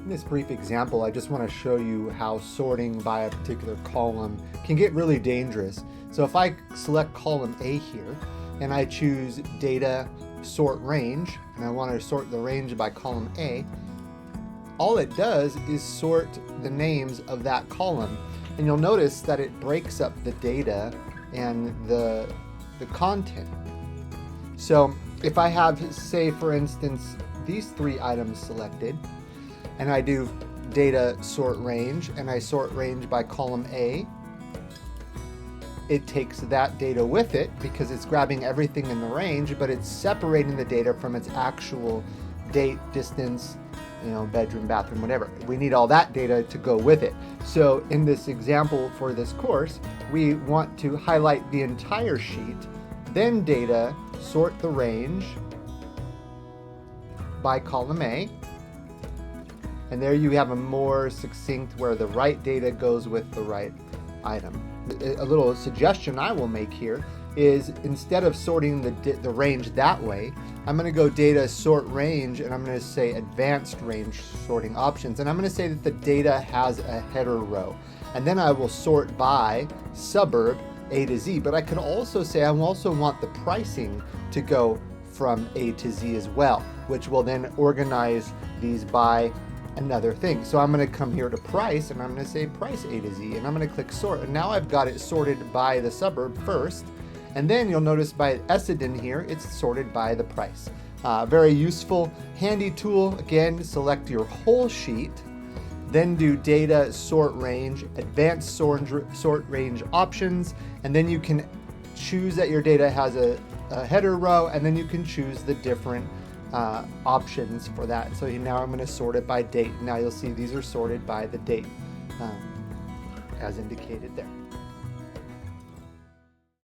In this brief example, I just want to show you how sorting by a particular column can get really dangerous. So if I select column A here and I choose data sort range, and I want to sort the range by column A, all it does is sort the names of that column. And you'll notice that it breaks up the data and the content. So if I have, say for instance, these three items selected, and I do data sort range, and I sort range by column A, it takes that data with it because it's grabbing everything in the range, but it's separating the data from its actual date, distance, bedroom, bathroom, whatever. We need all that data to go with it. So in this example for this course, we want to highlight the entire sheet, then data sort the range by column A. And there you have a more succinct where the right data goes with the right item. A little suggestion I will make here is instead of sorting the range that way, I'm going to go data sort range, and I'm going to say advanced range sorting options, and I'm going to say that the data has a header row, and then I will sort by suburb A to Z. But I can also say I also want the pricing to go from A to Z as well, which will then organize these by another thing. So I'm going to come here to price, and I'm going to say price A to Z, and I'm going to click sort, and now I've got it sorted by the suburb first, and then you'll notice by Essendon here it's sorted by the price. Very useful, handy tool. Again, select your whole sheet, then do data sort range, advanced sort range options, and then you can choose that your data has a header row, and then you can choose the different options for that. So now I'm going to sort it by date. Now you'll see these are sorted by the date as indicated there.